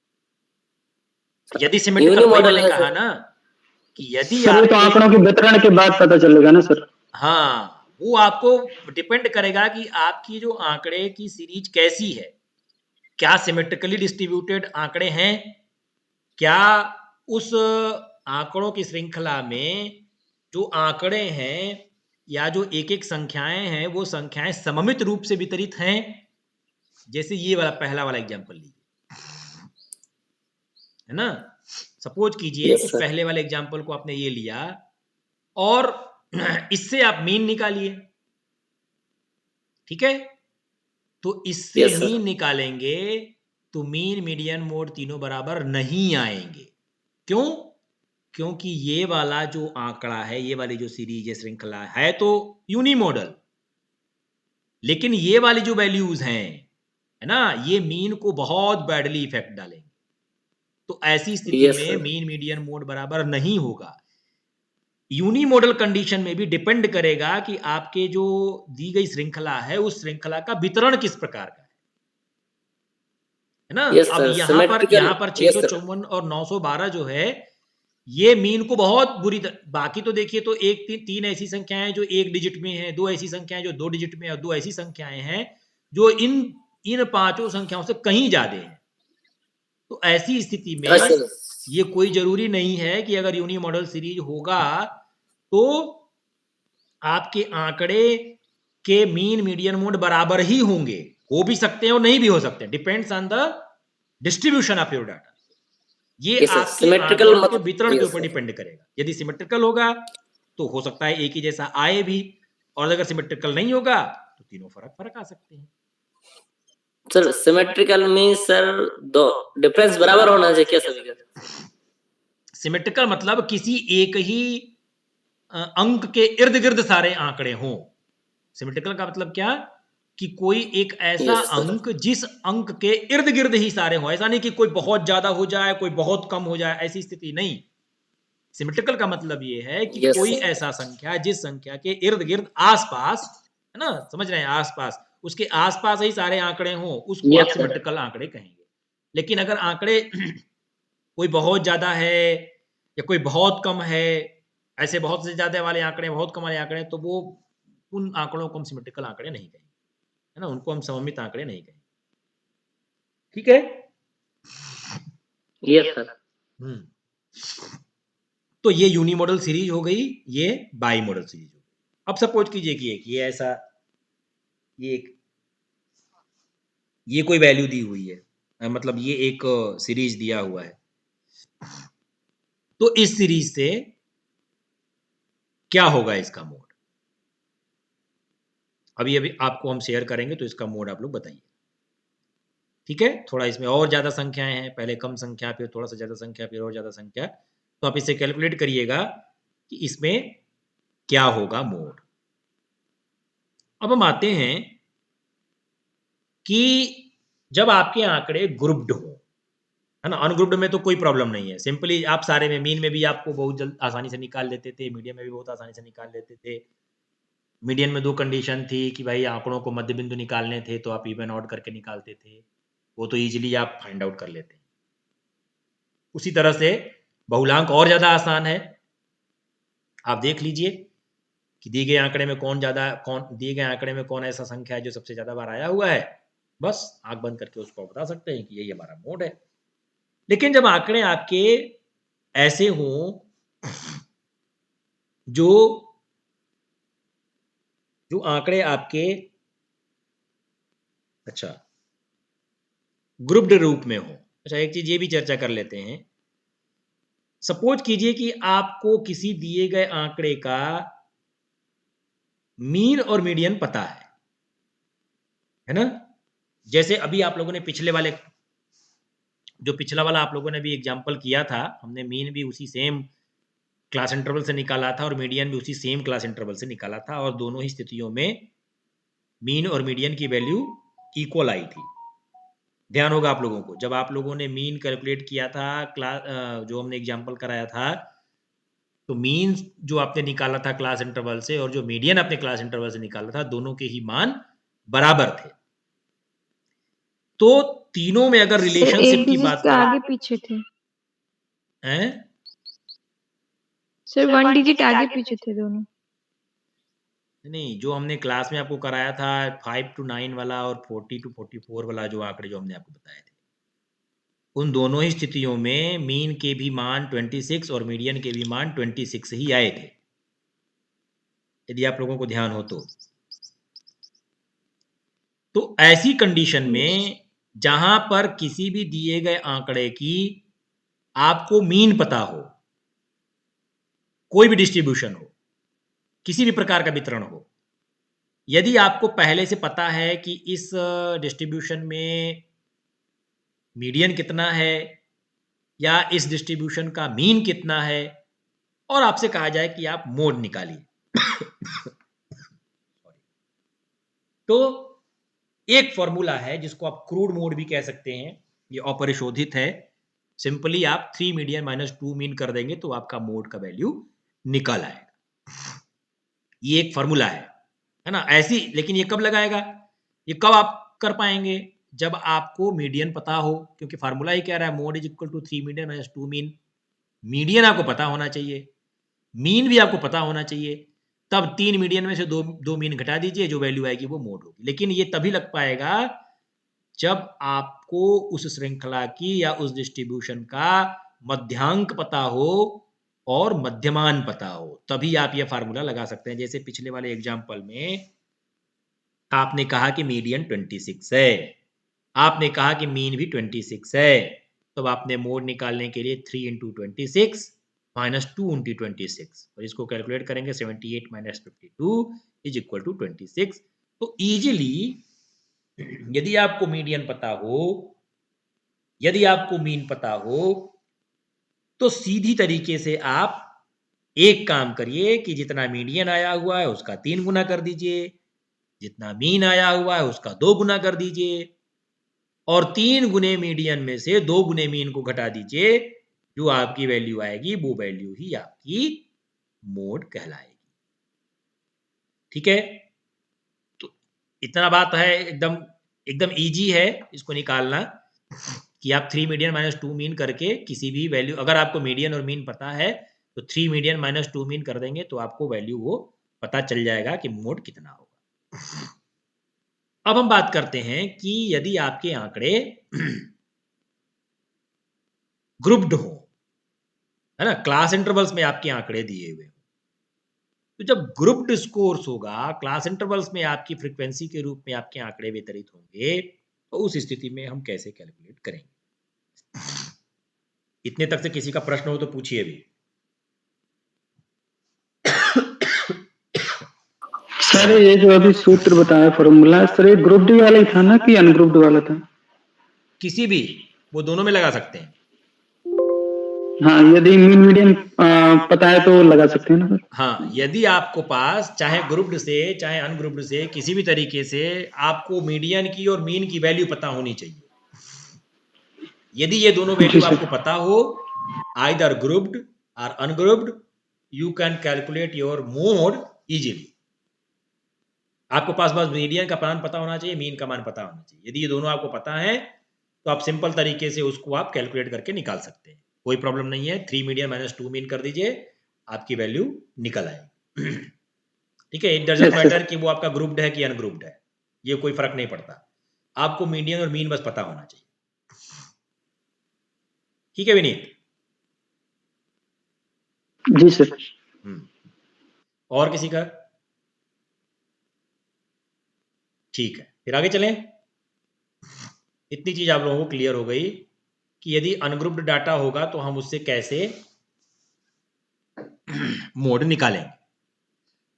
यदि सिमेट्रिकल मॉडल ने कहा ना कि यदि सर, तो आंकड़ों के वितरण के बाद पता चलेगा ना सर। हाँ, वो आपको डिपेंड करेगा कि आपकी जो आंकड़े की सीरीज कैसी है, क्या सिमेट्रिकली डिस्ट्रीब्यूटेड आंकड़े हैं, क्या उस आंकड़ों की श्रृंखला में जो आंकड़े हैं या जो एक एक संख्याएं हैं वो संख्याएं सममित रूप से वितरित हैं। जैसे ये वाला पहला वाला एग्जांपल लीजिए, है ना, सपोज कीजिए कि पहले वाले एग्जांपल को आपने ये लिया और इससे आप मीन निकालिए, ठीक है, तो इससे मीन निकालेंगे तो मीन मीडियन मोड तीनों बराबर नहीं आएंगे। क्यों? क्योंकि ये वाला जो आंकड़ा है, ये वाली जो सीरीज है, श्रृंखला है तो यूनी मॉडल, लेकिन ये वाली जो वैल्यूज हैं, है ना, ये मीन को बहुत बैडली इफेक्ट डालेंगे। तो ऐसी स्थिति में मीन मीडियन मोड बराबर नहीं होगा। यूनी मॉडल कंडीशन में भी डिपेंड करेगा कि आपके जो दी गई श्रृंखला है उस श्रृंखला का वितरण किस प्रकार का है ना। अब यहाँ पर 654 और 912 जो है ये मीन को बहुत बुरी बाकी तो देखिए तो तीन ऐसी संख्याएं जो एक डिजिट में है, 2 ऐसी संख्याएं जो 2 डिजिट में है, और 2 ऐसी संख्याएं हैं जो इन 5 संख्याओं से कहीं ज्यादा है। तो ऐसी स्थिति में ये कोई जरूरी नहीं है कि अगर यूनी मॉडल सीरीज होगा तो आपके आंकड़े के मीन मीडियन मोड बराबर ही होंगे, हो भी सकते हैं और नहीं भी हो सकते, depends on the distribution of your data. ये आपके आंकड़ों के वितरण के ऊपर डिपेंड करेगा। यदि सिमेट्रिकल होगा तो हो सकता है एक ही जैसा आए भी, और अगर सिमेट्रिकल नहीं होगा तो तीनों फर्क आ सकते हैं। सर सिमेट्रिकल मींस सर दो डिफरेंस बराबर होना चाहिए क्या सभी का? सिमेट्रिकल मतलब किसी एक ही अंक के इर्द गिर्द सारे आंकड़े हों। सिमेट्रिकल का मतलब क्या, कि कोई एक ऐसा Yes, sir. अंक जिस अंक के इर्द गिर्द ही सारे हों। ऐसा नहीं कि कोई बहुत ज्यादा हो जाए, कोई बहुत कम हो जाए, ऐसी स्थिति नहीं। सिमेट्रिकल का मतलब ये है कि Yes, कोई sir. ऐसा संख्या जिस संख्या के इर्द गिर्द आसपास, है ना, समझ रहे हैं, आसपास, उसके आसपास ही सारे आंकड़े हों, उसको Yes, आप sir. सिमेट्रिकल आंकड़े कहेंगे। लेकिन अगर आंकड़े कोई बहुत ज्यादा है या कोई बहुत कम है, ऐसे बहुत से ज्यादा वाले आंकड़े, बहुत कम वाले आंकड़े, तो वो उन आंकड़ों को हम सिमेट्रिकल आंकड़े नहीं कहेंगे, है ना, उनको हम सममित आंकड़े नहीं कहेंगे। ठीक है। Yes, sir. तो ये यूनिमॉडल सीरीज हो गई, ये बाई मॉडल सीरीज हो गई। अब सपोज कीजिए कि एक ये ऐसा, ये कोई वैल्यू दी हुई है, मतलब ये एक सीरीज दिया हुआ है। तो इस सीरीज से क्या होगा इसका मोड, अभी अभी आपको हम शेयर करेंगे, तो इसका मोड आप लोग बताइए। ठीक है, थोड़ा इसमें और ज्यादा संख्याएं हैं, पहले कम संख्या, फिर थोड़ा सा ज्यादा संख्या, फिर और ज्यादा संख्या, तो आप इसे कैलकुलेट करिएगा कि इसमें क्या होगा मोड। अब हम आते हैं कि जब आपके आंकड़े ग्रुप्ड हो, है ना, अनग्रुप्ड में तो कोई प्रॉब्लम नहीं है, सिंपली आप सारे में, मीन में भी आपको बहुत जल्द आसानी से निकाल लेते थे, मीडियन में भी बहुत आसानी से निकाल लेते थे। मीडियन में दो कंडीशन थी कि भाई आंकड़ों को मध्य बिंदु निकालने थे, तो आप इवन आउट करके निकालते थे, वो तो इजीली आप फाइंड आउट कर लेते हैं। उसी तरह से बहुलांक और ज्यादा आसान है। आप देख लीजिए कि दिए गए आंकड़े में दिए गए आंकड़े में कौन ऐसा संख्या है जो सबसे ज्यादा बार आया हुआ है, बस आंख बंद करके उसको बता सकते हैं कि यही हमारा मोड है। लेकिन जब आंकड़े आपके ऐसे हों जो जो आंकड़े आपके अच्छा ग्रुप्ड रूप में हो, अच्छा एक चीज ये भी चर्चा कर लेते हैं। सपोज कीजिए कि आपको किसी दिए गए आंकड़े का मीन और मीडियन पता है ना, जैसे अभी आप लोगों ने पिछला वाला आप लोगों ने भी एग्जाम्पल किया था, हमने मीन भी उसी सेम क्लास इंटरवल से निकाला था और मीडियन भी उसी सेम क्लास इंटरवल से निकाला था, और दोनों ही स्थितियों में मीन और मीडियन की वैल्यू इक्वल आई थी। ध्यान होगा आप लोगों को, जब आप लोगों ने मीन कैलकुलेट किया था, जो हमने एग्जाम्पल कराया था, तो मीन जो आपने निकाला था क्लास इंटरवल से और जो मीडियन आपने क्लास इंटरवल से निकाला था, दोनों के ही मान बराबर थे। तो तीनों में अगर सर रिलेशनशिप एक की डिजिट बात के करें, आगे पीछे थे हैं, सर, 1 डिजिट आगे पीछे थे दोनों। नहीं, जो हमने क्लास में आपको कराया था 5 to 9 वाला और 40 to 44 वाला, जो आंकड़े जो हमने आपको बताए थे, उन दोनों ही स्थितियों में मीन के भी मान 26 और मीडियन के भी मान 26 ही आए थे, यदि आप लोगों को ध्यान हो तो ऐसी कंडीशन में जहां पर किसी भी दिए गए आंकड़े की आपको मीन पता हो, कोई भी डिस्ट्रीब्यूशन हो, किसी भी प्रकार का वितरण हो, यदि आपको पहले से पता है कि इस डिस्ट्रीब्यूशन में मीडियन कितना है या इस डिस्ट्रीब्यूशन का मीन कितना है, और आपसे कहा जाए कि आप मोड निकालिए तो एक फॉर्मूला है जिसको आप क्रूड मोड भी कह सकते हैं, ये अपरिशोधित है। सिंपली आप 3 मीडियन माइनस 2 मीन कर देंगे तो आपका मोड का वैल्यू निकल आएगा। ये एक फॉर्मूला है ना, ऐसी, लेकिन ये कब लगाएगा, ये कब आप कर पाएंगे, जब आपको मीडियन पता हो, क्योंकि फार्मूला ही कह रहा है mode is equal to 3 median minus 2 mean. Median आपको पता होना चाहिए, मीन भी आपको पता होना चाहिए, तब 3 मीडियन में से दो मीन घटा दीजिए, जो वैल्यू आएगी वो मोड होगी। लेकिन ये तभी लग पाएगा जब आपको उस श्रृंखला की या उस डिस्ट्रीब्यूशन का मध्यांक पता हो और मध्यमान पता हो, तभी आप ये फार्मूला लगा सकते हैं। जैसे पिछले वाले एग्जाम्पल में आपने कहा कि मीडियन 26 है, आपने कहा कि मीन भी 26 है, तब आपने मोड निकालने के लिए 3 इंटू 26 माइनस 2 इंटू 26, और इसको कैलकुलेट करेंगे 78 माइनस 52 इज इक्वल टू 26। तो इजीली यदि आपको मीडियन पता हो, यदि आपको मीन पता हो, तो सीधी तरीके से आप एक काम करिए कि जितना मीडियन आया हुआ है उसका 3 गुना कर दीजिए, जितना मीन आया हुआ है उसका 2 गुना कर दीजिए और 3 गुने मीडियन में से 2 गुने मीन को घटा दीजिए। जो आपकी वैल्यू आएगी वो वैल्यू ही आपकी मोड कहलाएगी। ठीक है? तो इतना बात है, एकदम एकदम ईजी है इसको निकालना कि आप 3 मीडियन माइनस 2 मीन करके किसी भी वैल्यू, अगर आपको मीडियन और मीन पता है तो 3 मीडियन माइनस 2 मीन कर देंगे तो आपको वैल्यू वो पता चल जाएगा कि मोड कितना होगा। अब हम बात करते हैं कि यदि आपके आंकड़े ग्रुप्ड हो, है ना, क्लास इंटरवल्स में आपके आंकड़े दिए हुए, तो जब ग्रुप्ड स्कोर्स होगा, क्लास इंटरवल्स में आपकी फ्रीक्वेंसी के रूप में आपके आंकड़े वितरित होंगे, तो उस स्थिति में हम कैसे कैलकुलेट करेंगे? इतने तक से किसी का प्रश्न हो तो पूछिए भी। सर ये जो अभी सूत्र बताया फॉर्मूला, सर ये ग्रुप डी वाला ही था ना कि अनग्रुप्ड वाला था? किसी भी, वो दोनों में लगा सकते हैं। हाँ, यदि मीन मीडियन पता है तो लगा सकते हैं ना सर? हाँ, यदि आपको पास चाहे ग्रुप्ड से चाहे अनग्रुप्ड से किसी भी तरीके से आपको मीडियन की और मीन की वैल्यू पता होनी चाहिए। यदि ये दोनों जी वैल्यू सर। आपको पता हो, आइदर ग्रुप्ड और ungrouped, you can calculate your mode easily. आपको पास बस मीडियन का मान पता होना चाहिए, मीन का मान पता होना चाहिए। यदि ये दोनों आपको पता है तो आप सिंपल तरीके से उसको आप कैलकुलेट करके निकाल सकते हैं, कोई प्रॉब्लम नहीं है। 3 मीडियन माइनस 2 मीन कर दीजिए, आपकी वैल्यू निकल आएगी। ठीक है, it doesn't yes matter sir. कि वो आपका ग्रुप्ड है कि अनग्रुप्ड है, ये कोई फर्क नहीं पड़ता। आपको मीडियन और मीन बस पता होना चाहिए। ठीक है विनीत? जी सर। और किसी का? ठीक है, फिर आगे चलें। इतनी चीज आप लोगों को क्लियर हो गई कि यदि अनग्रुप्ड डाटा होगा तो हम उससे कैसे मोड निकालेंगे।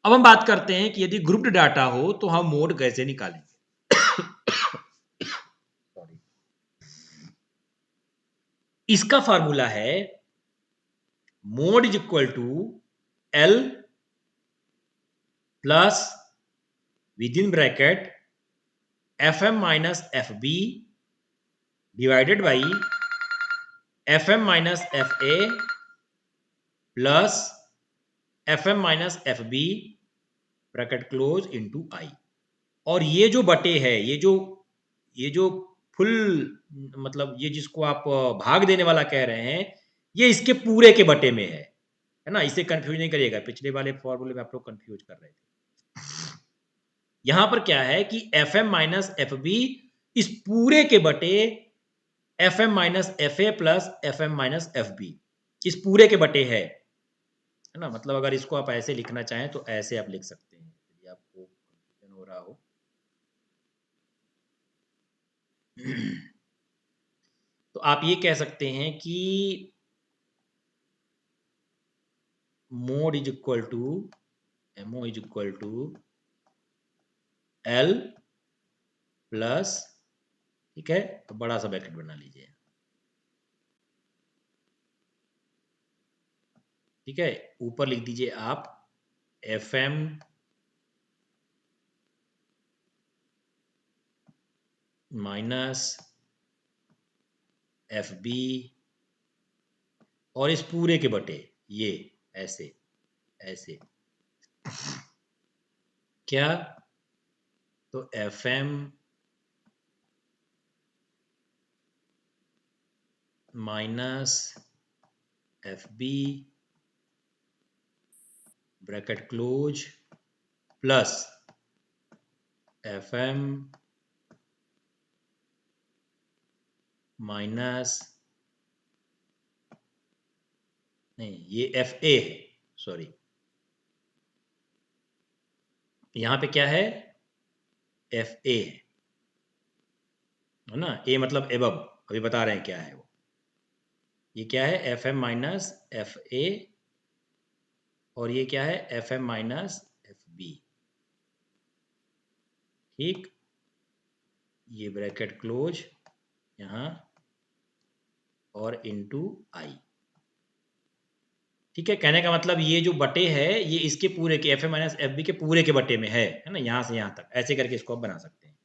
अब हम बात करते हैं कि यदि ग्रुप्ड डाटा हो तो हम मोड कैसे निकालेंगे। इसका फार्मूला है mode is equal to L plus within bracket F M minus F B divided by F M minus F A plus F M minus F B bracket close into I. और ये जो बटे है, ये जो full, मतलब ये जिसको आप भाग देने वाला कह रहे हैं, ये इसके पूरे के बटे में है ना। इसे कंफ्यूज नहीं करिएगा, पिछले वाले फॉर्मूले में आप लोग कंफ्यूज कर रहे थे। यहां पर क्या है कि F M minus F B इस पूरे के बटे F M minus F A plus F M minus F B, इस पूरे के बटे है ना। मतलब अगर इसको आप ऐसे लिखना चाहें तो ऐसे आप लिख सकते हैं, यदि आपको कंफ्यूजन हो रहा हो। तो आप ये कह सकते हैं कि mode is equal to MO is equal to L plus, ठीक है, तो बड़ा सा ब्रैकेट बना लीजिए। ठीक है, ऊपर लिख दीजिए आप F M minus F B और इस पूरे के बटे ये ऐसे ऐसे क्या, तो F M minus F B bracket close plus F M minus, नहीं ये एफ ए है, सॉरी, यहां पे क्या है, एफ ए है ना। ए मतलब एबव, अभी बता रहे हैं क्या है वो। ये क्या है, F M minus F A और ये क्या है, F M minus F B. ठीक, ये ब्रैकेट क्लोज यहां और इनटू आई। ठीक है, कहने का मतलब ये जो बटे है ये इसके पूरे के F A minus F B के पूरे के बटे में है ना, यहाँ से यहाँ तक ऐसे करके इसको आप बना सकते हैं।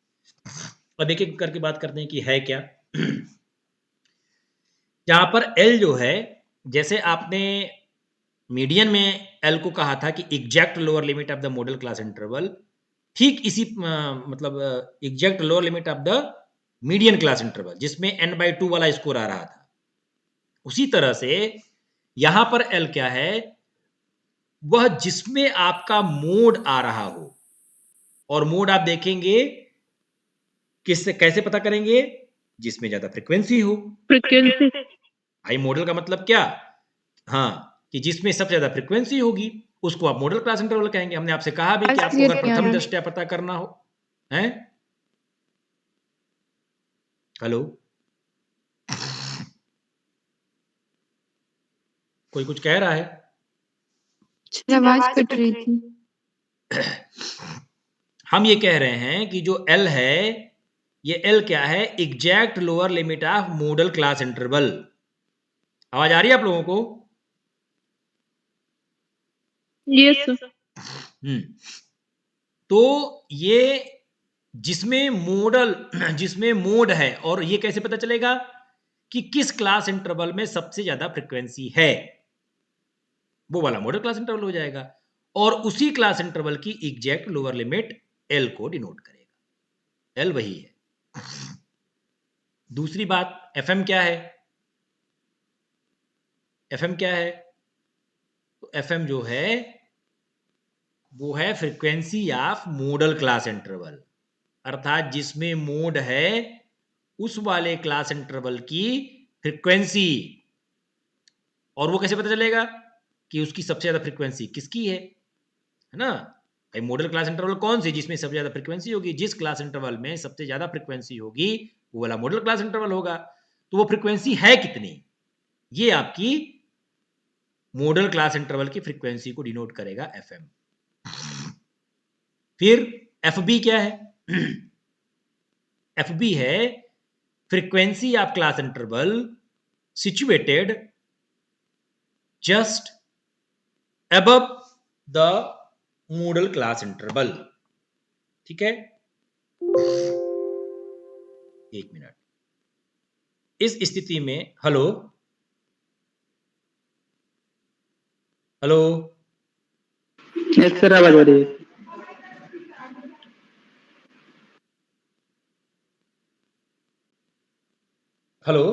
अब एक एक करके बात करते हैं कि है क्या। यहाँ पर एल जो है, जैसे आपने मीडियन में एल को कहा था कि exact lower limit of the modal class interval, ठीक इसी मतलब exact lower limit of the median class interval जिसमें n/2 वाला स्कोर आ रहा था, उसी तरह से यहां पर एल क्या है, वह जिसमें आपका मोड आ रहा हो, और मोड आप देखेंगे किससे कैसे पता करेंगे, जिसमें ज्यादा फ्रीक्वेंसी हो। फ्रीक्वेंसी आई मॉडल का मतलब क्या, हाँ, कि जिसमें सबसे ज्यादा फ्रीक्वेंसी होगी उसको आप मॉडल क्लास इंटरवल कहेंगे। हमने आपसे कहा भी कि आपको अगर प्रथम दृष्टया पता करना हो, हैं, हेलो, कोई कुछ कह रहा है? आवाज कट रही थी। हम ये कह रहे हैं कि जो एल है, ये एल क्या है, exact lower limit of model class interval. आवाज आ रही है आप लोगों को? Yes sir. तो ये जिसमें मोड है, और ये कैसे पता चलेगा कि किस क्लास इंटरवल में सबसे ज्यादा फ्रीक्वेंसी है, वो वाला मॉडल क्लास इंटरवल हो जाएगा, और उसी क्लास इंटरवल की एग्जैक्ट लोअर लिमिट एल को डिनोट करेगा। एल वही है। दूसरी बात, एफएम क्या है? एफएम क्या है? तो एफएम जो है वो है frequency of model class interval, अर्थात जिसमें मोड है उस वाले क्लास इंटरवल की फ्रीक्वेंसी। और वो कैसे पता चलेगा कि उसकी सबसे ज्यादा फ्रीक्वेंसी किसकी है ना? भाई मॉडल क्लास इंटरवल कौन सी, जिसमें सबसे ज्यादा फ्रीक्वेंसी होगी, जिस क्लास इंटरवल में सबसे ज्यादा फ्रीक्वेंसी होगी वो वाला मॉडल क्लास इंटरवल होगा। तो वो फ्रीक्वेंसी है कितनी, ये आपकी मॉडल क्लास इंटरवल की फ्रीक्वेंसी को डिनोट करेगा एफएम। फिर एफबी क्या है? एफबी है frequency of class interval situated just above the modal class interval. ठीक है, एक मिनट। इस स्थिति में हेलो हेलो, यस सर, आवाज आ रही है। हेलो,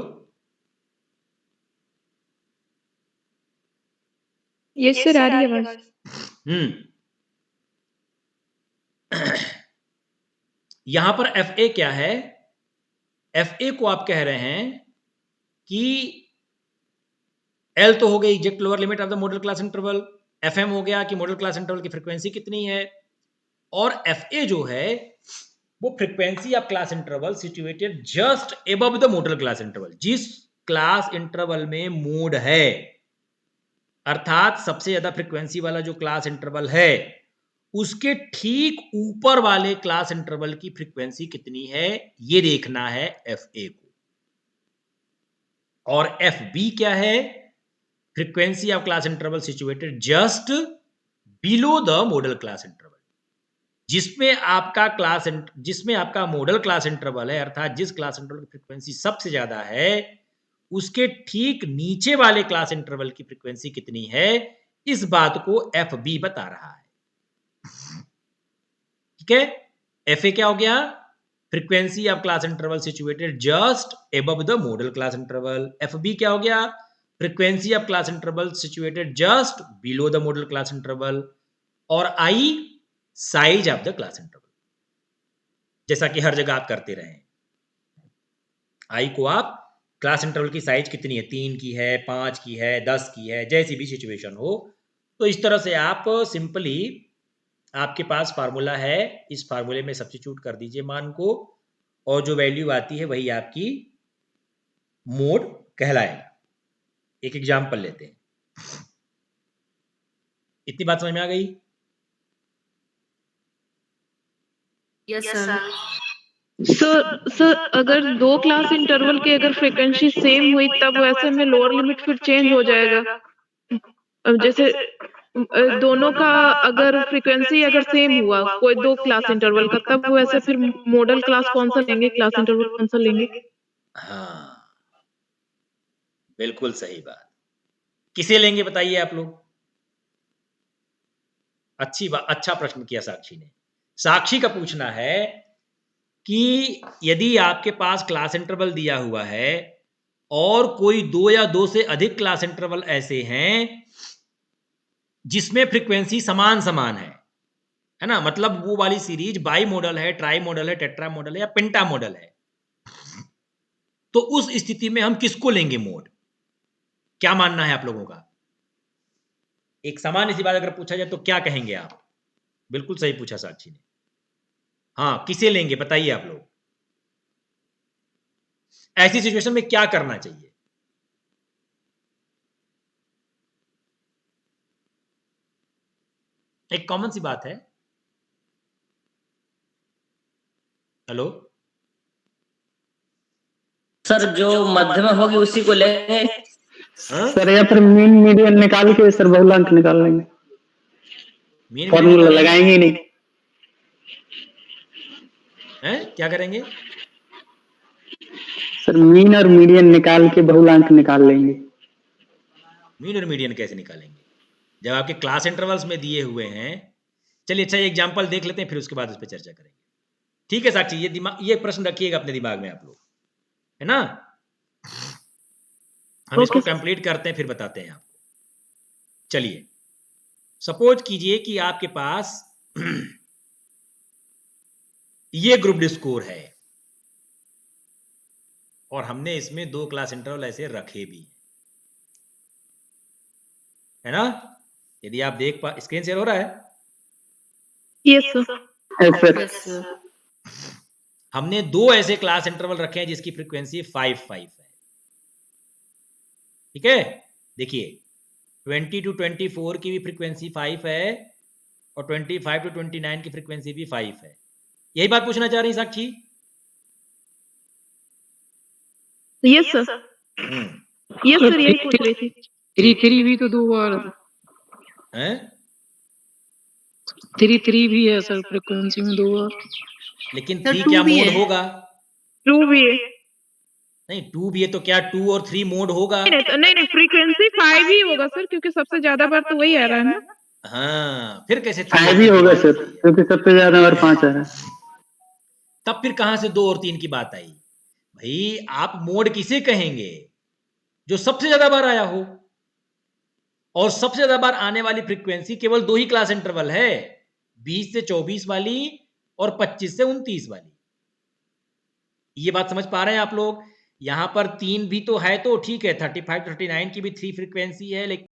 यस सर, आ रही है आवाज। यहां पर एफ ए क्या है? एफ ए को आप कह रहे हैं कि एल तो हो गई exact lower limit of the modal class interval, F M हो गया कि मॉडल क्लास इंटरवल की फ्रीक्वेंसी कितनी है, और एफ ए जो है वो frequency of class interval situated just above the modal class interval, जिस क्लास इंटरवल में मोड है, अर्थात सबसे ज्यादा फ्रीक्वेंसी वाला जो क्लास इंटरवल है उसके ठीक ऊपर वाले क्लास इंटरवल की फ्रीक्वेंसी कितनी है, ये देखना है एफ ए को। और एफ बी क्या है? Frequency of class interval situated just below the modal class interval, जिसमें आपका मॉडल क्लास इंटरवल है, अर्थात जिस क्लास इंटरवल की फ्रीक्वेंसी सबसे ज्यादा है उसके ठीक नीचे वाले क्लास इंटरवल की फ्रीक्वेंसी कितनी है, इस बात को एफ बी बता रहा है। ठीक है, एफ ए क्या हो गया? Frequency of class interval situated just above the modal class interval. F B क्या हो गया? Frequency of class interval situated just below the modal class interval. और I size of the class interval, जैसा कि हर जगह आप करते रहे। आई को आप क्लास इंटरवल की साइज कितनी है, 3 की है, 5 की है, 10 की है, जैसी भी सिचुएशन हो, तो इस तरह से आप सिंपली, आपके पास फार्मूला है, इस फार्मूले में सब्स्टिट्यूट कर दीजिए मान को, और जो वैल्यू आती है वही आपकी मोड कहलाएगा। एक एग्जांपल लेते हैं। इतनी बात समझ में आ गई? Yes sir. सर अगर दो क्लास इंटरवल की अगर फ्रीक्वेंसी सेम हुई तब वैसे में लोअर लिमिट फिर चेंज हो जाएगा। जैसे दोनों का अगर फ्रीक्वेंसी अगर सेम हुआ कोई 2 क्लास इंटरवल का, तब वो ऐसे फिर मॉडल क्लास कौन सा लेंगे, क्लास इंटरवल कौन सा लेंगे? हाँ, बिल्कुल सही बात। किसे लेंगे बताइए आप लोग? अच्छा प्रश्न किया साक्षी ने। साक्षी का पूछना है कि यदि आपके पास क्लास इंटरवल दिया हुआ है और कोई 2 या 2 से अधिक क्लास इंटरवल ऐसे हैं जिसमें फ्रीक्वेंसी समान-समान है ना? मतलब वो वाली सीरीज बाई मॉडल है, ट्राई मॉडल है, टेट्रा मॉडल है या पेंटा मॉडल है। तो उस स्थिति में हम किसको लेंगे मोड? क्या मानना है आप लोगों का? एक सामान्य सी बात अगर पूछा जाए तो क्या कहेंगे आप? बिल्कुल सही पूछा साक्षी ने। हाँ, किसे लेंगे बताइए आप लोग? ऐसी सिचुएशन में क्या करना चाहिए? एक कॉमन सी बात है। हेलो? सर जो मध्य में होगी उसी को लेंगे। हाँ? सर या फिर मीन मीडियन निकाल के सर बहुलांक निकाल लेंगे, मीन फॉर्मूला लगाएंगे ही नहीं। हैं? क्या करेंगे? सर मीन और मीडियन निकाल के बहुलांक निकाल लेंगे। मीन और मीडियन कैसे निकालेंगे जब आपके क्लास इंटरवल्स में दिए हुए हैं? चलिए अच्छा एग्जांपल देख लेते हैं, फिर उसके बाद उस पर चर्चा करेंगे। ठीक है साक्षी, ये प्रश्न रखिएगा अपने दिमाग में आप लोग, है ना? हम इसको कंप्लीट करते हैं फिर बताते हैं आपको। चलिए सपोज कीजिए कि आपके पास ये ग्रुप स्कोर है और हमने इसमें 2 क्लास इंटरवल ऐसे रखे भी, है ना? यदि आप देख पा, स्क्रीन शेयर हो रहा है? Yes sir. Yes sir. हमने 2 ऐसे क्लास इंटरवल रखे हैं जिसकी फ्रीक्वेंसी 5 है। ठीक है, देखिए 20 to 24 की भी फ्रीक्वेंसी 5 है और 25 to 29 की फ्रीक्वेंसी भी 5 है। यही बात पूछना चाह रही Sakshi? Yes sir. Yes sir, यही पूछ रही थी। 3 भी तो 2 बार हैं? 3 भी है सर फ्रीक्वेंसी में 2 बार। लेकिन सर, 3 2 क्या भी मोड है। होगा? 2 भी है। नहीं 2 भी है तो क्या 2 और 3 मोड होगा? नहीं फ्रीक्वेंसी 5 ही होगा सर, क्योंकि सबसे ज्यादा बार तो वही आ रहा है ना। हाँ, फिर कैसे 3 फाइव और ही 3 की होगा बात सर, आई है? क्योंकि सबसे ज्यादा बार 5 आ रहा है। तब फिर कहां से 2 और 3 की बात आई? भाई आप मोड किसे कहेंगे? जो सबसे ज्यादा बार आया हो, और सबसे ज्यादा बार आने वाली फ्रीक्वेंसी केवल 2 ही क्लास इंटरवल है, 20 से 24 वाली और 25 से 29 वाली। ये बात समझ पा रहे हैं आप लोग? यहां पर 3 भी तो है, तो ठीक है 35 39 की भी 3 फ्रीक्वेंसी है, लेकिन